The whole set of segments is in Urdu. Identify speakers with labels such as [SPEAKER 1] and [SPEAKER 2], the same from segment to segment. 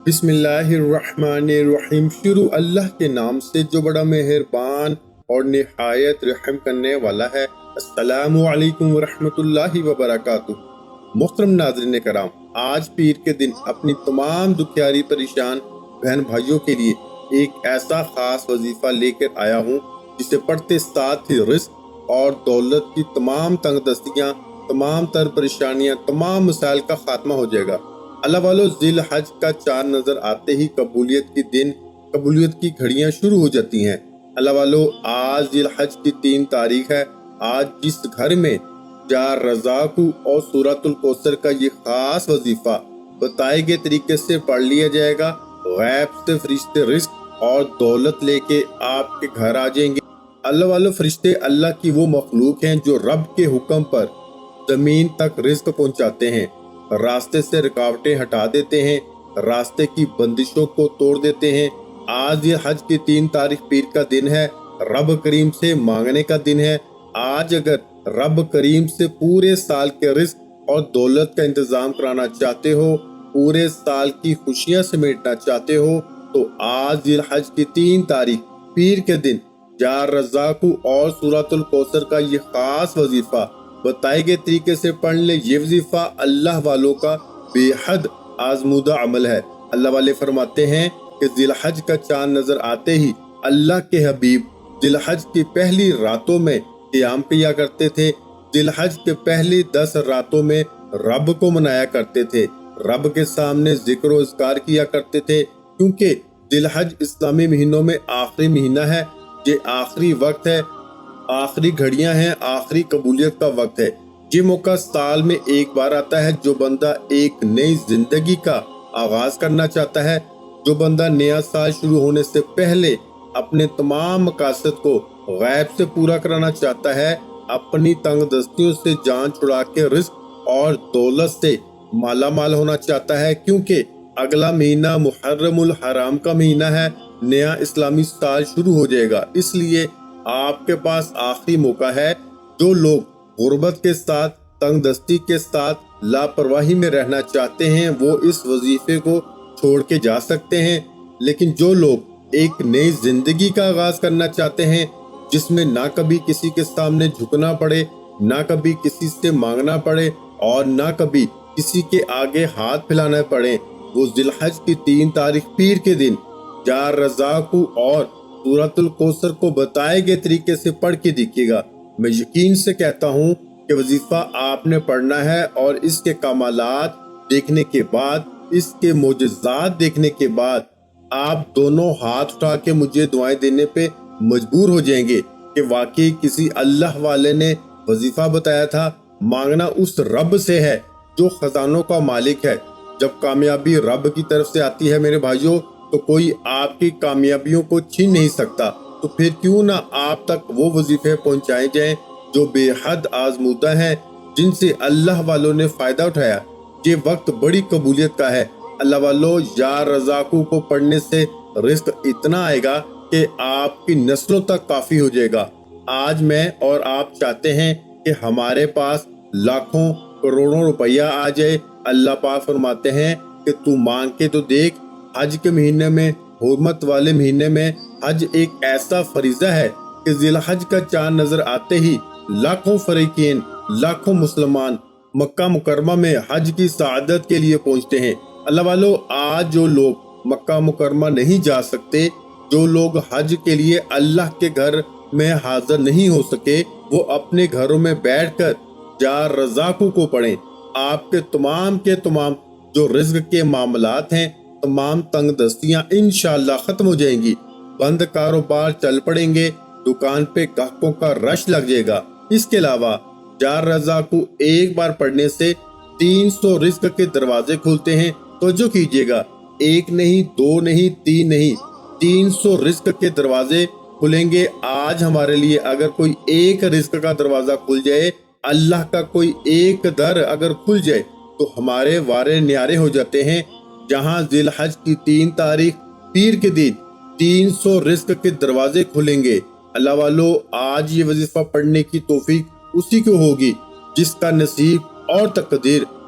[SPEAKER 1] بسم اللہ الرحمن الرحیم۔ شروع اللہ کے نام سے جو بڑا مہربان اور نہایت رحم کرنے والا ہے۔ السلام علیکم ورحمۃ اللہ وبرکاتہ۔ محترم ناظرین کرام، آج پیر کے دن اپنی تمام دکھیاری پریشان بہن بھائیوں کے لیے ایک ایسا خاص وظیفہ لے کر آیا ہوں جسے پڑھتے ساتھ ہی رزق اور دولت کی تمام تنگ دستیاں، تمام تر پریشانیاں، تمام مسائل کا خاتمہ ہو جائے گا۔ اللہ والو، ذی الحج کا چاند نظر آتے ہی قبولیت کی گھڑیاں شروع ہو جاتی ہیں۔ اللہ والو، آج ذی الحج کی 3 تاریخ ہے۔ آج جس گھر میں یا رزاقو اور سورۃ الکوثر کا یہ خاص وظیفہ بتائے گئے طریقے سے پڑھ لیا جائے گا، غیب سے فرشتے رزق اور دولت لے کے آپ کے گھر آ جائیں گے۔ اللہ والو، فرشتے اللہ کی وہ مخلوق ہیں جو رب کے حکم پر زمین تک رزق پہنچاتے ہیں، راستے سے رکاوٹیں ہٹا دیتے ہیں، راستے کی بندشوں کو توڑ دیتے ہیں۔ آج یہ حج کی 3 تاریخ پیر کا دن ہے، رب کریم سے مانگنے کا دن ہے۔ آج اگر رب کریم سے پورے سال کے رزق اور دولت کا انتظام کرانا چاہتے ہو، پورے سال کی خوشیاں سمیٹنا چاہتے ہو، تو آج ذی الحج کی 3 تاریخ پیر کے دن یا رزاقو اور سورۃ الکوثر کا یہ خاص وظیفہ بتائے گئے طریقے سے پڑھ لے۔ یہ وظیفہ اللہ والوں کا بے حد آزمودہ عمل ہے۔ اللہ والے فرماتے ہیں کہ ذی الحج کا چاند نظر آتے ہی اللہ کے حبیب ذی الحج کی پہلی راتوں میں قیام کیا کرتے تھے، ذی الحج کے پہلی 10 راتوں میں رب کو منایا کرتے تھے، رب کے سامنے ذکر و اذکار کیا کرتے تھے، کیونکہ ذی الحج اسلامی مہینوں میں آخری مہینہ ہے، یہ آخری وقت ہے، آخری گھڑیاں ہیں، آخری قبولیت کا وقت ہے۔ یہ موقع سال میں ایک بار آتا ہے۔ جو بندہ ایک نئی زندگی کا آغاز کرنا چاہتا ہے، جو بندہ نیا سال شروع ہونے سے پہلے اپنے تمام مقاصد کو غیب سے پورا کرانا چاہتا ہے، اپنی تنگ دستیوں سے جان چھڑا کے رزق اور دولت سے مالا مال ہونا چاہتا ہے، کیونکہ اگلا مہینہ محرم الحرام کا مہینہ ہے، نیا اسلامی سال شروع ہو جائے گا۔ اس لیے آپ کے پاس آخری موقع ہے۔ جو لوگ غربت کے ساتھ، تنگ دستی کے ساتھ، لاپرواہی میں رہنا چاہتے ہیں، وہ اس وظیفے کو چھوڑ کے جا سکتے ہیں، لیکن جو لوگ ایک نئی زندگی کا آغاز کرنا چاہتے ہیں، جس میں نہ کبھی کسی کے سامنے جھکنا پڑے، نہ کبھی کسی سے مانگنا پڑے، اور نہ کبھی کسی کے آگے ہاتھ پھیلانا پڑے، وہ ذی الحج کی 3 تاریخ پیر کے دن یا رزاقو اور سورۃ الکوثر کو بتائے گئے طریقے سے پڑھ کے دیکھیے گا۔ میں یقین سے کہتا ہوں کہ وظیفہ آپ نے پڑھنا ہے، اور اس کے کمالات دیکھنے کے بعد، اس کے معجزات دیکھنے کے بعد، آپ دونوں ہاتھ اٹھا کے مجھے دعائیں دینے پہ مجبور ہو جائیں گے کہ واقعی کسی اللہ والے نے وظیفہ بتایا تھا۔ مانگنا اس رب سے ہے جو خزانوں کا مالک ہے۔ جب کامیابی رب کی طرف سے آتی ہے میرے بھائیوں، تو کوئی آپ کی کامیابیوں کو چھین نہیں سکتا۔ تو پھر کیوں نہ آپ تک وہ وظیفے پہنچائے جائیں جو بے حد آزمودہ ہیں، جن سے اللہ والوں نے فائدہ اٹھایا۔ یہ وقت بڑی قبولیت کا ہے۔ اللہ والوں، یا رزاقو کو پڑھنے سے رزق اتنا آئے گا کہ آپ کی نسلوں تک کافی ہو جائے گا۔ آج میں اور آپ چاہتے ہیں کہ ہمارے پاس لاکھوں کروڑوں روپیہ آ جائے۔ اللہ پاک فرماتے ہیں کہ تو مانگ کے تو دیکھ۔ حج کے مہینے میں، حرمت والے مہینے میں، حج ایک ایسا فریضہ ہے کہ ذی الحج کا چاند نظر آتے ہی لاکھوں فریقین، لاکھوں مسلمان مکہ مکرمہ میں حج کی سعادت کے لیے پہنچتے ہیں۔ اللہ والو، آج جو لوگ مکہ مکرمہ نہیں جا سکتے، جو لوگ حج کے لیے اللہ کے گھر میں حاضر نہیں ہو سکے، وہ اپنے گھروں میں بیٹھ کر یا رزاقو کو پڑھیں۔ آپ کے تمام جو رزق کے معاملات ہیں، تمام تنگ دستیاں انشاءاللہ ختم ہو جائیں گی، بند کاروبار چل پڑیں گے، دکان پہ گاہکوں کا رش لگ جائے گا۔ اس کے علاوہ یا رزاقو ایک بار پڑھنے سے 300 رزق کے دروازے کھلتے ہیں۔ توجہ کیجئے گا، 1 نہیں، 2 نہیں، 3 نہیں، 300 رزق کے دروازے کھلیں گے۔ آج ہمارے لیے اگر کوئی ایک رزق کا دروازہ کھل جائے، اللہ کا کوئی ایک در اگر کھل جائے، تو ہمارے وارے نیارے ہو جاتے ہیں۔ جہاں ذی الحج کی 3 تاریخ پیر کے دن 300 رزق کے دروازے کھلیں گے۔ اللہ والو، آج یہ وظیفہ پڑھنے کی توفیق اسی کو ہوگی جس کا نصیب اور تقدیر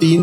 [SPEAKER 1] 3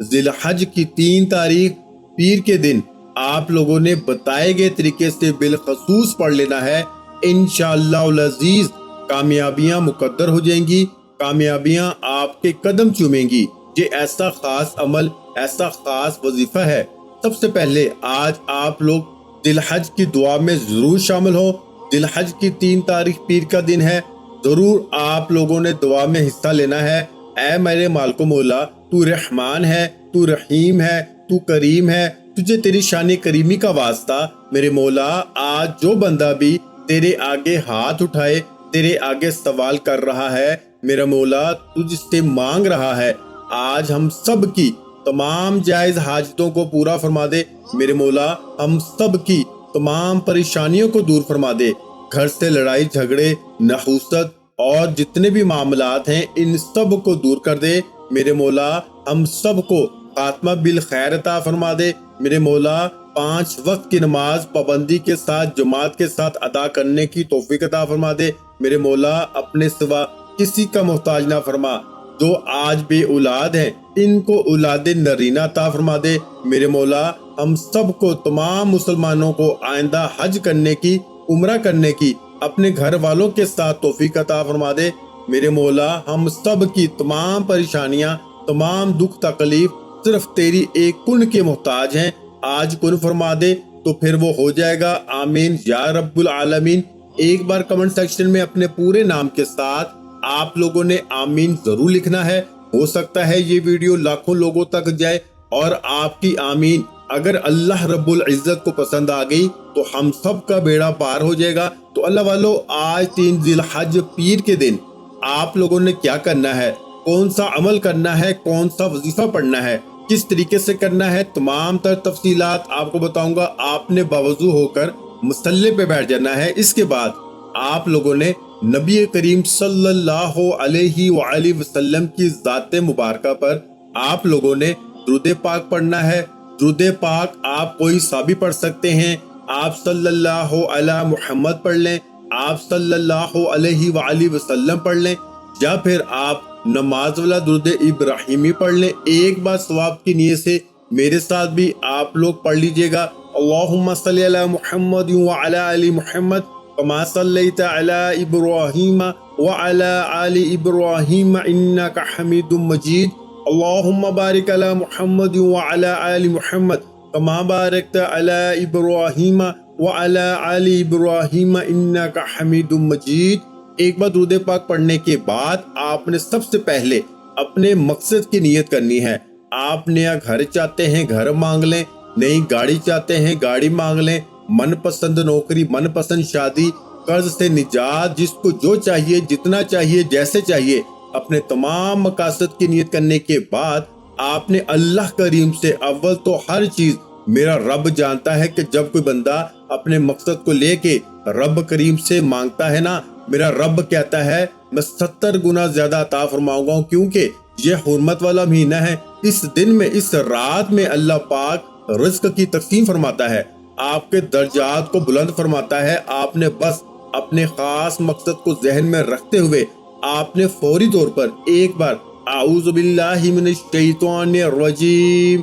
[SPEAKER 1] ذی الحج کی 3 تاریخ پیر کے دن آپ لوگوں نے بتائے گئے طریقے سے بالخصوص پڑھ لینا ہے۔ انشاءاللہ العزیز کامیابیاں مقدر ہو جائیں گی، کامیابیاں آپ کے قدم چومیں گی۔ یہ ایسا خاص عمل، ایسا خاص وظیفہ ہے۔ سب سے پہلے آج آپ لوگ ذی الحج کی دعا میں ضرور شامل ہو۔ ذی الحج کی 3 تاریخ پیر کا دن ہے، ضرور آپ لوگوں نے دعا میں حصہ لینا ہے۔ اے میرے مالک و مولا، تو رحمان ہے، تو رحیم ہے، تو کریم ہے، تجھے تیری شان کریمی کا واسطہ میرے مولا۔ آج جو بندہ بھی تیرے آگے ہاتھ اٹھائے، تیرے آگے سوال کر رہا ہے، میرا مولا تجھ سے مانگ رہا ہے، آج ہم سب کی تمام جائز حاجتوں کو پورا فرما دے میرے مولا، ہم سب کی تمام پریشانیوں کو دور فرما دے، گھر سے لڑائی جھگڑے، نحوست اور جتنے بھی معاملات ہیں ان سب کو دور کر دے میرے مولا، ہم سب کو خاتمہ بالخیر عطا فرما دے میرے مولا، 5 وقت کی نماز پابندی کے ساتھ جماعت کے ساتھ ادا کرنے کی توفیق عطا فرما دے میرے مولا، اپنے سوا کسی کا محتاج نہ فرما، جو آج بے اولاد ہیں ان کو اولاد نرینہ عطا فرما دے میرے مولا، ہم سب کو تمام مسلمانوں کو آئندہ حج کرنے کی، عمرہ کرنے کی اپنے گھر والوں کے ساتھ توفیق عطا فرما دے میرے مولا، ہم سب کی تمام پریشانیاں، تمام دکھ تکلیف صرف تیری ایک کن کے محتاج ہیں، آج کن فرما دے تو پھر وہ ہو جائے گا، آمین یا رب العالمین۔ ایک بار کمنٹ سیکشن میں اپنے پورے نام کے ساتھ آپ لوگوں نے آمین ضرور لکھنا ہے، ہو سکتا ہے یہ ویڈیو لاکھوں لوگوں تک جائے، اور آپ کی آمین اگر اللہ رب العزت کو پسند آ گئی تو ہم سب کا بیڑا پار ہو جائے گا۔ تو اللہ والو، آج 3 ذی الحج پیر کے دن آپ لوگوں نے کیا کرنا ہے، کون سا عمل کرنا ہے، کون سا وظیفہ پڑھنا ہے، کس طریقے سے کرنا ہے، تمام تر تفصیلات آپ کو بتاؤں گا۔ آپ نے باوضو ہو کر مصلی پہ بیٹھ جانا ہے۔ اس کے بعد آپ لوگوں نے نبی کریم صلی اللہ علیہ وآلہ وسلم کی ذات مبارکہ پر آپ لوگوں نے درود پاک پڑھنا ہے۔ درود پاک آپ کوئی سا بھی پڑھ سکتے ہیں، آپ صلی اللہ علی محمد پڑھ لیں، آپ صلی اللہ علیہ وآلہ وسلم پڑھ لیں، یا پھر آپ نماز والا درود ابراہیمی پڑھ لیں۔ ایک بار ثواب کی نیت سے میرے ساتھ بھی آپ لوگ پڑھ لیجئے گا، اللہم صلی علی محمد وعلی آل محمد کما صلیت علی ابراہیم وعلی آل ابراہیم انک حمید مجید، اللہم بارک علی محمد وعلی آل محمد کما بارکت علی ابراہیم وعلی آل ابراہیم انک حمید مجید۔ ایک بار درود پاک پڑھنے کے بعد آپ نے سب سے پہلے اپنے مقصد کی نیت کرنی ہے۔ آپ نیا گھر چاہتے ہیں، گھر مانگ لیں، نئی گاڑی چاہتے ہیں، گاڑی مانگ لیں، من پسند نوکری، من پسند شادی، قرض سے نجات، جس کو جو چاہیے، جتنا چاہیے، جیسے چاہیے، اپنے تمام مقاصد کی نیت کرنے کے بعد آپ نے اللہ کریم سے، اول تو ہر چیز میرا رب جانتا ہے کہ جب کوئی بندہ اپنے مقصد کو لے کے رب کریم سے مانگتا ہے نا، میرا رب کہتا ہے میں 70 گنا زیادہ عطا فرماؤں گا، کیونکہ یہ حرمت والا مہینہ ہے۔ اس دن میں، اس رات میں اللہ پاک رزق کی تقسیم فرماتا ہے، آپ کے درجات کو بلند فرماتا ہے۔ آپ نے بس اپنے خاص مقصد کو ذہن میں رکھتے ہوئے آپ نے فوری طور پر ایک بار اعوذ باللہ من الشیطان الرجیم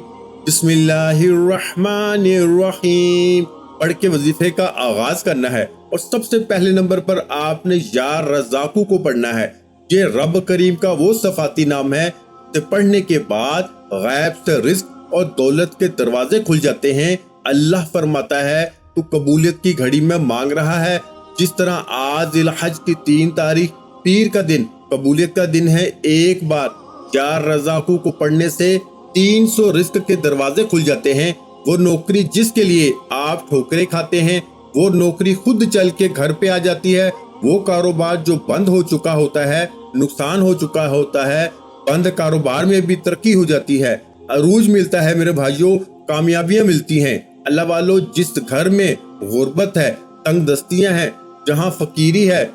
[SPEAKER 1] بسم اللہ الرحمن الرحیم پڑھ کے وظیفے کا آغاز کرنا ہے، اور سب سے پہلے نمبر پر آپ نے یا رزاقو کو پڑھنا ہے۔ یہ رب کریم کا وہ صفاتی نام ہے کہ پڑھنے کے بعد غیب سے رزق اور دولت کے دروازے کھل جاتے ہیں۔ اللہ فرماتا ہے تو قبولیت کی گھڑی میں مانگ رہا ہے، جس طرح آج ذی الحج کی 3 تاریخ پیر کا دن قبولیت کا دن ہے، ایک بار یا رزاقو کو پڑھنے سے 300 رزق کے دروازے کھل جاتے ہیں۔ وہ نوکری جس کے لیے آپ ٹھوکریں کھاتے ہیں، وہ نوکری خود چل کے گھر پہ آ جاتی ہے۔ وہ کاروبار جو بند ہو چکا ہوتا ہے، نقصان ہو چکا ہوتا ہے، بند کاروبار میں بھی ترقی ہو جاتی ہے، عروج ملتا ہے میرے بھائیوں، کامیابیاں ملتی ہیں۔ اللہ والو، جس گھر میں غربت ہے، تنگ دستیاں ہیں، جہاں فقیری ہے،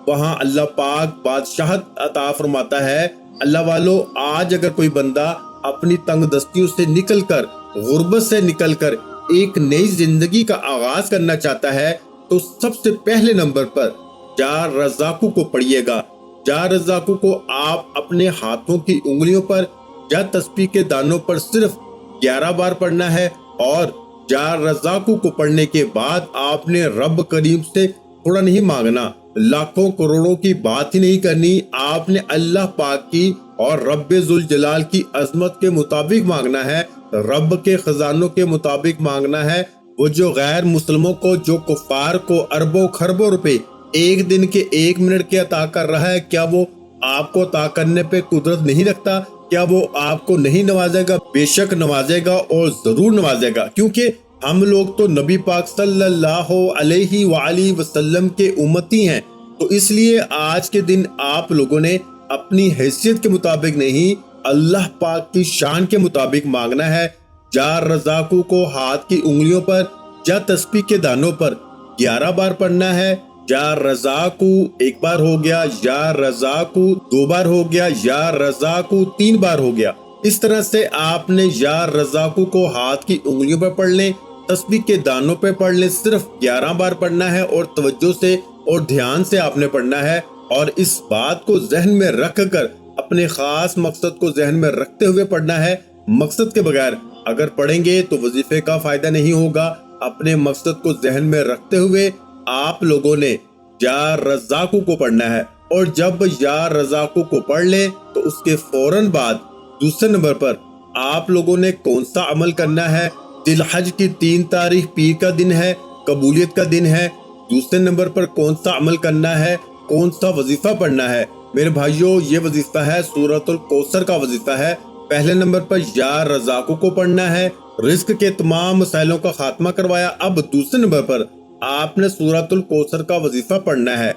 [SPEAKER 1] وہاں اللہ پاک بادشاہت عطا فرماتا ہے۔ اللہ والو، آج اگر کوئی بندہ اپنی تنگ دستیوں سے نکل کر، غربت سے نکل کر ایک نئی زندگی کا آغاز کرنا چاہتا ہے تو سب سے پہلے نمبر پر یا رزاقو کو پڑھیے گا۔ یا رزاقو کو آپ اپنے ہاتھوں کی انگلیوں پر یا تسبیح کے دانوں پر صرف 11 بار پڑھنا ہے، اور یا رزاقو کو پڑھنے کے بعد آپ نے رب کریم سے تھوڑا نہیں مانگنا، لاکھوں کروڑوں کی بات ہی نہیں کرنی، آپ نے اللہ پاک کی اور رب ذوالجلال کی عظمت کے مطابق مانگنا ہے، رب کے خزانوں کے مطابق مانگنا ہے۔ وہ جو غیر مسلموں کو، جو کفار کو اربوں خربوں روپے ایک دن کے 1 منٹ کے عطا کر رہا ہے، کیا وہ آپ کو عطا کرنے پہ قدرت نہیں رکھتا؟ کیا وہ آپ کو نہیں نوازے گا؟ بے شک نوازے گا، اور ضرور نوازے گا، کیونکہ ہم لوگ تو نبی پاک صلی اللہ علیہ وآلہ وسلم کے امتی ہیں۔ تو اس لیے آج کے دن آپ لوگوں نے اپنی حیثیت کے مطابق نہیں، اللہ پاک کی شان کے مطابق مانگنا ہے۔ یا رزاقو کو ہاتھ کی انگلیوں پر یا تسبیح کے دانوں پر 11 بار پڑھنا ہے۔ یا رزاقو 1 بار ہو گیا، یا رزاقو 2 بار ہو گیا، یا رزاقو 3 بار ہو گیا۔ اس طرح سے آپ نے یا رزاقو کو ہاتھ کی انگلیوں پر پڑھ لیں، تسبیح کے دانوں پہ پڑھ لیں، صرف 11 بار پڑھنا ہے، اور توجہ سے اور دھیان سے آپ نے پڑھنا ہے، اور اس بات کو ذہن میں رکھ کر اپنے خاص مقصد کو ذہن میں رکھتے ہوئے پڑھنا ہے۔ مقصد کے بغیر اگر پڑھیں گے تو وظیفے کا فائدہ نہیں ہوگا۔ اپنے مقصد کو ذہن میں رکھتے ہوئے آپ لوگوں نے یا رزاقو کو پڑھنا ہے، اور جب یا رزاقو کو پڑھ لیں تو اس کے فوراً بعد دوسرے نمبر پر آپ لوگوں نے کون سا عمل کرنا ہے؟ ذی الحج کی 3 تاریخ پیر کا دن ہے، قبولیت کا دن ہے۔ دوسرے نمبر پر کون سا عمل کرنا ہے، کون سا وظیفہ پڑھنا ہے؟ میرے بھائیوں، یہ وظیفہ ہے سورۃ الکوثر کا وظیفہ ہے۔ پہلے نمبر پر یا رزاقو کو پڑھنا ہے، رزق کے تمام مسائلوں کا خاتمہ کروایا۔ اب دوسرے نمبر پر آپ نے سورۃ الکوثر کا وظیفہ پڑھنا ہے۔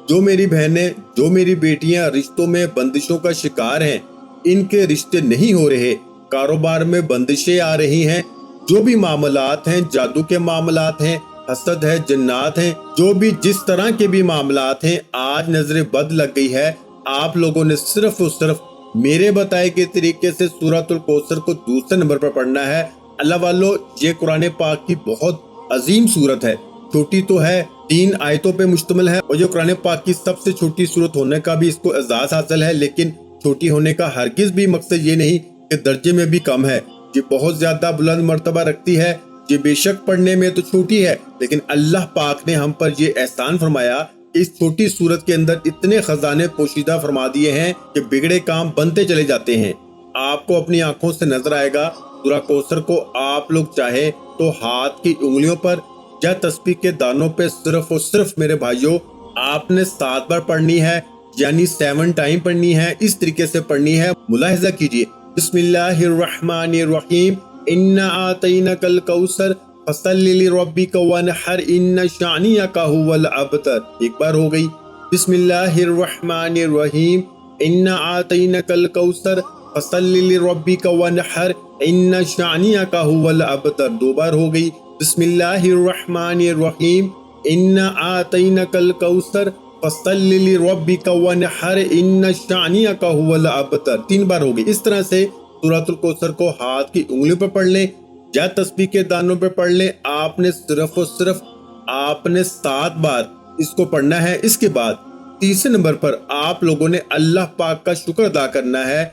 [SPEAKER 1] جو میری بہنیں، جو میری بیٹیاں رشتوں میں بندشوں کا شکار ہیں، ان کے رشتے نہیں ہو رہے، کاروبار میں بندشیں آ رہی ہیں، جو بھی معاملات ہیں، جادو کے معاملات ہیں، حسد ہے، جنات ہیں، جو بھی جس طرح کے بھی معاملات ہیں، آج نظر بد لگ گئی ہے، آپ لوگوں نے صرف اور صرف میرے بتائے کے طریقے سے سورۃ الکوثر کو دوسرے نمبر پر پڑھنا ہے۔ اللہ والو، یہ قرآن پاک کی بہت عظیم سورت ہے، چھوٹی تو ہے، 3 آیتوں پہ مشتمل ہے، اور یہ قرآن پاک کی سب سے چھوٹی سورت ہونے کا بھی اس کو اعزاز حاصل ہے، لیکن چھوٹی ہونے کا ہرگز بھی مقصد یہ نہیں کہ درجے میں بھی کم ہے، یہ بہت زیادہ بلند مرتبہ رکھتی ہے۔ یہ بے شک پڑھنے میں تو چھوٹی ہے، لیکن اللہ پاک نے ہم پر یہ احسان فرمایا کہ اس چھوٹی سورت کے اندر اتنے خزانے پوشیدہ فرما دیے ہیں کہ بگڑے کام بنتے چلے جاتے ہیں۔ آپ کو اپنی آنکھوں سے نظر آئے گا سورہ کوثر کو آپ لوگ چاہے تو ہاتھ کی انگلیوں پر یا تسبیح کے دانوں پہ صرف اور صرف میرے بھائیوں آپ نے 7 بار پڑھنی ہے، یعنی 7 ٹائم پڑھنی ہے، اس طریقے سے پڑھنی ہے۔ ملاحظہ کیجئے، بسم اللہ الرحمن الرحیم، انا اعطیناک الکوثر فصل لربک وانحر ان شانئک هو الابتر۔ 1 بار ہو گئی۔ بسم اللہ الرحمن الرحیم، انا اعطیناک الکوثر فصل لربک وانحر ان شانئک هو الابتر۔ 2 بار ہو گئی۔ بسم اللہ الرحمن الرحیم، انا اعطیناک الکوثر فصل لربک وانحر ان شانئک هو الابتر۔ 3 بار ہو گئی۔ اس طرح سے سورۃ الکوثر کو ہاتھ کی انگلیوں پر پڑھ لیں یا تسبیح کے دانوں پہ پڑھ لیں۔ آپ نے صرف اور صرف آپ نے 7 بار اس کو پڑھنا ہے۔ اس کے بعد تیسرے نمبر پر آپ لوگوں نے اللہ پاک کا شکر ادا کرنا ہے۔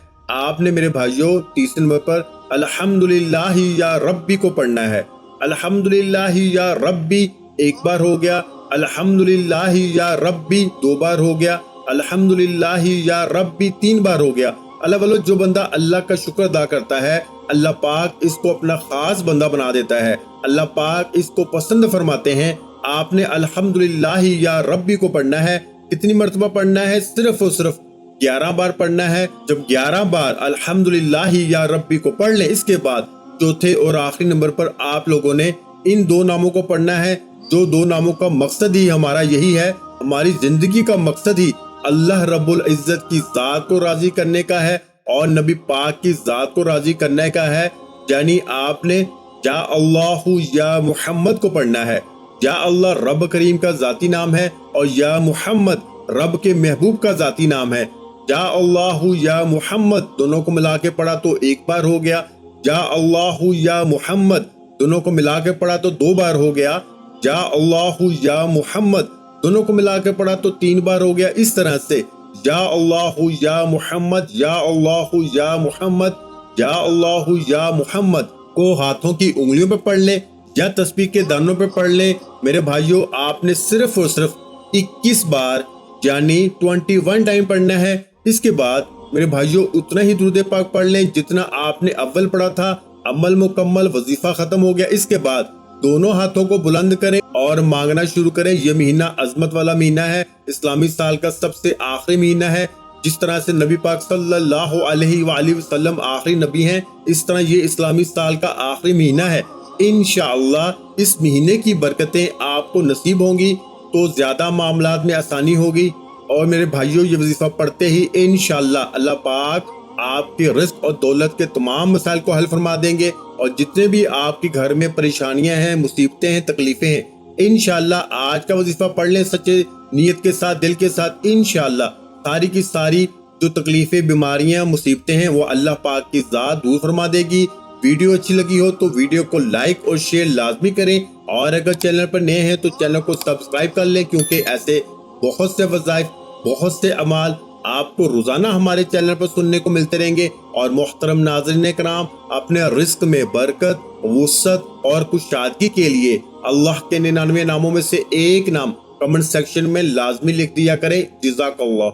[SPEAKER 1] آپ نے میرے بھائیوں تیسرے نمبر پر الحمدللہ یا ربی کو پڑھنا ہے۔ الحمدللہ یا ربی 1 بار ہو گیا۔ الحمدللہ یا ربی 2 بار ہو گیا۔ الحمدللہ یا ربی 3 بار ہو گیا۔ اللہ والو، جو بندہ اللہ کا شکر ادا کرتا ہے، اللہ پاک اس کو اپنا خاص بندہ بنا دیتا ہے، اللہ پاک اس کو پسند فرماتے ہیں۔ آپ نے الحمدللہ یا ربی کو پڑھنا ہے۔ کتنی مرتبہ پڑھنا ہے؟ صرف اور صرف 11 بار پڑھنا ہے۔ جب 11 بار الحمدللہ یا ربی کو پڑھ لیں، اس کے بعد چوتھے اور آخری نمبر پر آپ لوگوں نے ان 2 ناموں کو پڑھنا ہے، جو 2 ناموں کا مقصد ہی ہمارا یہی ہے، ہماری زندگی کا مقصد ہی اللہ رب العزت کی ذات کو راضی کرنے کا ہے اور نبی پاک کی ذات کو راضی کرنے کا ہے۔ یعنی آپ نے یا اللہ یا محمد کو پڑھنا ہے۔ یا اللہ رب کریم کا ذاتی نام ہے، اور یا محمد رب کے محبوب کا ذاتی نام ہے۔ یا اللہ یا محمد دونوں کو ملا کے پڑھا تو 1 بار ہو گیا۔ یا اللہ یا محمد دونوں کو ملا کے پڑھا تو 2 بار ہو گیا۔ یا اللہ یا محمد دونوں کو ملا کے پڑھا تو 3 بار ہو گیا۔ اس طرح سے یا اللہ یا محمد، یا اللہ یا محمد، یا اللہ یا محمد کو ہاتھوں کی انگلیوں پہ پڑھ لیں یا تسبیح کے دانوں پہ پڑھ لیں۔ میرے بھائیوں، آپ نے صرف اور صرف 21 بار یعنی 21 ٹائم پڑھنا ہے۔ اس کے بعد میرے بھائیوں اتنا ہی درود پاک پڑھ لیں جتنا آپ نے اول پڑھا تھا۔ عمل مکمل، وظیفہ ختم ہو گیا۔ اس کے بعد دونوں ہاتھوں کو بلند کریں اور مانگنا شروع کریں۔ یہ مہینہ عظمت والا مہینہ ہے، اسلامی سال کا سب سے آخری مہینہ ہے۔ جس طرح سے نبی پاک صلی اللہ علیہ وآلہ وسلم آخری نبی ہیں، اس طرح یہ اسلامی سال کا آخری مہینہ ہے۔ انشاءاللہ اس مہینے کی برکتیں آپ کو نصیب ہوں گی تو زیادہ معاملات میں آسانی ہوگی۔ اور میرے بھائیوں، یہ وظیفہ پڑھتے ہی انشاءاللہ اللہ پاک آپ کے رزق اور دولت کے تمام مسائل کو حل فرما دیں گے، اور جتنے بھی آپ کے گھر میں پریشانیاں ہیں، مصیبتیں ہیں، تکلیفیں ہیں، انشاءاللہ آج کا وظیفہ پڑھ لیں سچے نیت کے ساتھ، دل کے ساتھ۔ انشاءاللہ ساری کی ساری جو تکلیفیں، بیماریاں، مصیبتیں ہیں، وہ اللہ پاک کی ذات دور فرما دے گی۔ ویڈیو اچھی لگی ہو تو ویڈیو کو لائک اور شیئر لازمی کریں، اور اگر چینل پر نئے ہیں تو چینل کو سبسکرائب کر لیں، کیونکہ ایسے بہت سے وظائف، بہت سے اعمال آپ کو روزانہ ہمارے چینل پر سننے کو ملتے رہیں گے۔ اور محترم ناظرین کرام، اپنے رزق میں برکت، وسعت اور کشادگی کے لیے اللہ کے 99 ناموں میں سے ایک نام کمنٹ سیکشن میں لازمی لکھ دیا کریں۔ جزاک اللہ۔